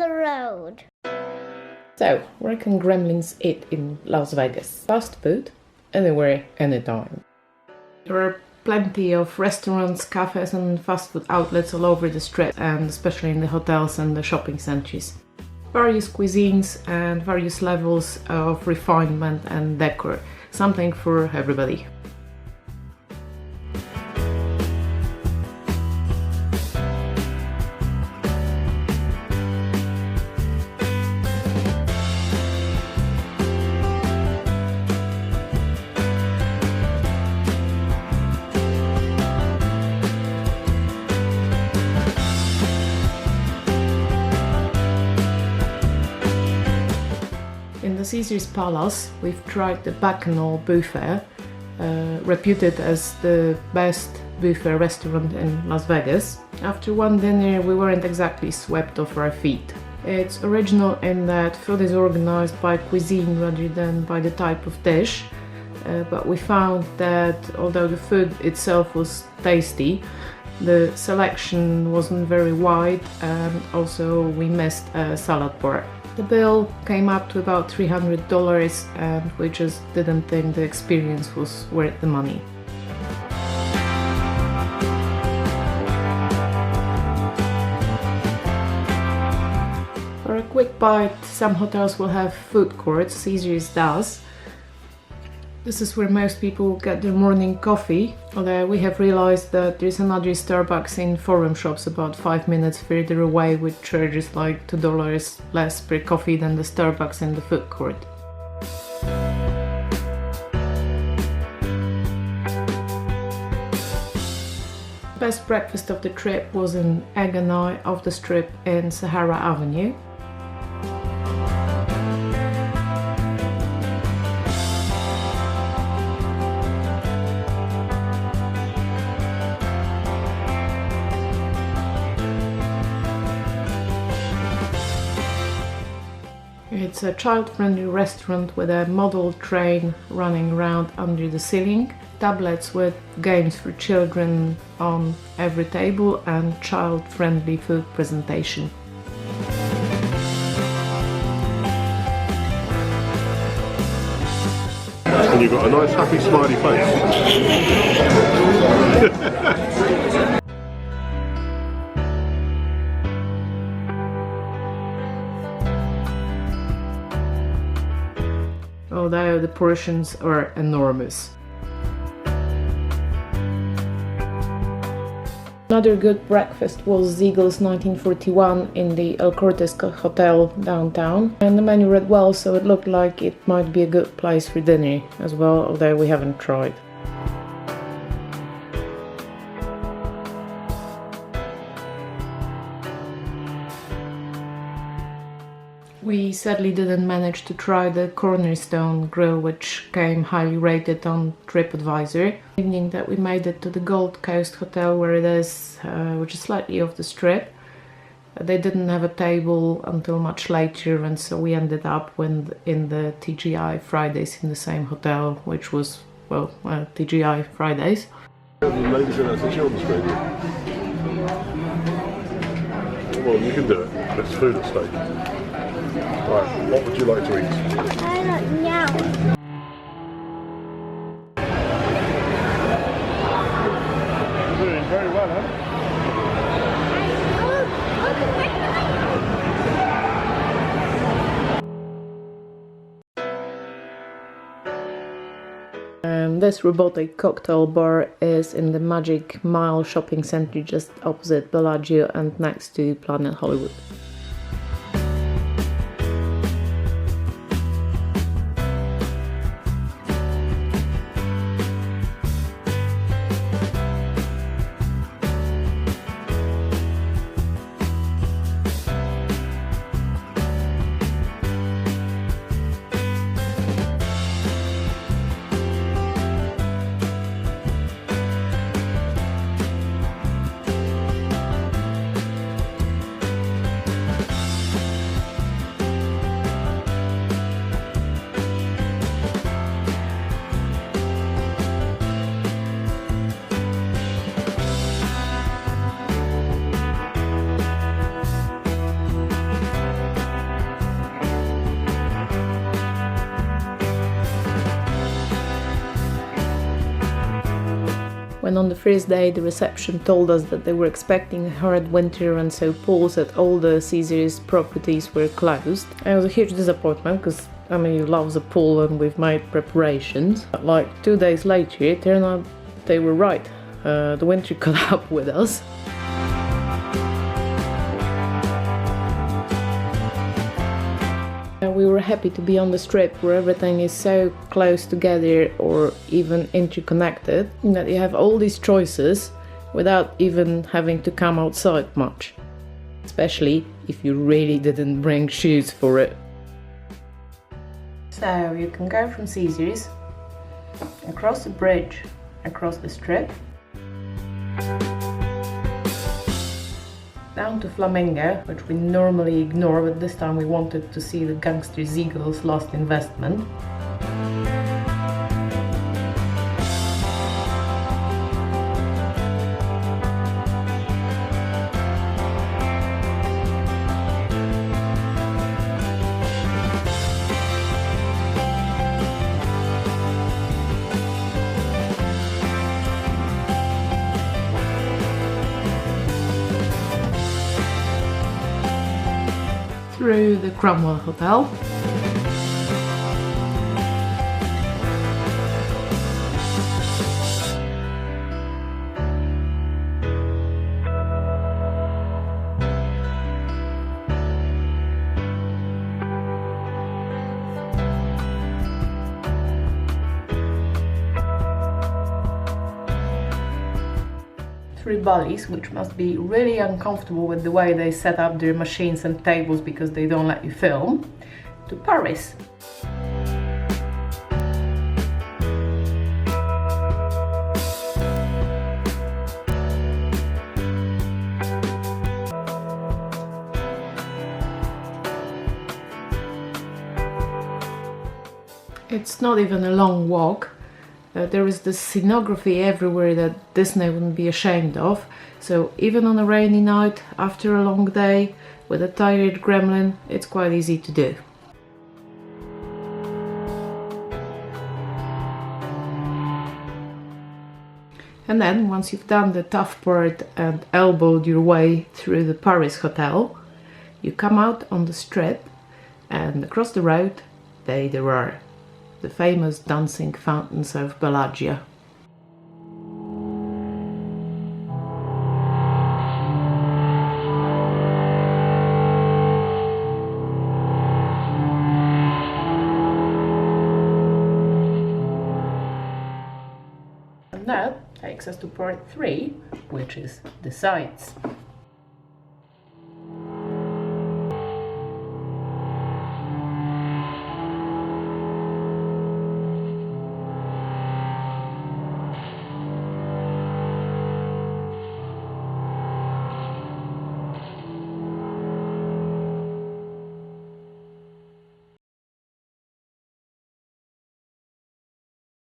the road. So, where can gremlins eat in Las Vegas? Fast food, anywhere, anytime. There are plenty of restaurants, cafes and fast food outlets all over the strip, and especially in the hotels and the shopping centers. Various cuisines and various levels of refinement and decor. Something for everybody. In the Caesar's Palace, we've tried the Bacchanal buffet, reputed as the best buffet restaurant in Las Vegas. After one dinner, we weren't exactly swept off our feet. It's original in that food is organized by cuisine rather than by the type of dish, but we found that although the food itself was tasty, the selection wasn't very wide, and also we missed a salad bar. The bill came up to about $300, and we just didn't think the experience was worth the money. For a quick bite, some hotels will have food courts, Caesar's does. This is where most people get their morning coffee, although we have realized that there's another Starbucks in Forum Shops about 5 minutes further away, which charges like $2 less per coffee than the Starbucks in the food court. Best breakfast of the trip was an egg and I off the strip in Sahara Avenue. It's a child-friendly restaurant with a model train running around under the ceiling, tablets with games for children on every table, and child-friendly food presentation. And you've got a nice happy smiley face. Although the portions are enormous. Another good breakfast was Ziegel's 1941 in the El Cortes Hotel downtown, and the menu read well, so it looked like it might be a good place for dinner as well, although we haven't tried. We sadly didn't manage to try the Cornerstone grill, which came highly rated on TripAdvisor. The evening that we made it to the Gold Coast Hotel, where it is, which is slightly off the strip. They didn't have a table until much later, and so we ended up in the TGI Fridays in the same hotel, which was, well, TGI Fridays. Ladies and that's children's radio. Well, you can do it. There's food at stake. Right, what would you like to eat? I don't know. You're doing very well, huh? This robotic cocktail bar is in the Magic Mile shopping center just opposite Bellagio and next to Planet Hollywood. when on the first day the reception told us that they were expecting a hard winter and so pools at all the Ceasar's properties were closed. It was a huge disappointment because Emily loves a pool and we've made preparations. But like 2 days later it turned out they were right. The winter caught up with us. We were happy to be on the strip where everything is so close together or even interconnected that you have all these choices without even having to come outside much. Especially if you really didn't bring shoes for it. So you can go from Ceasar's, across the bridge, across the strip, down to Flamingo, which we normally ignore, but this time we wanted to see the gangster Seagull's last investment. Through the Gremlin Hotel. Through Bally's, which must be really uncomfortable with the way they set up their machines and tables because they don't let you film, to Paris. It's not even a long walk. There is this scenography everywhere that Disney wouldn't be ashamed of, so even on a rainy night, after a long day, with a tired gremlin, it's quite easy to do. And then, once you've done the tough part and elbowed your way through the Paris hotel, you come out on the strip, and across the road, there are the famous dancing fountains of Bellagio. And that takes us to part 3, which is the sights.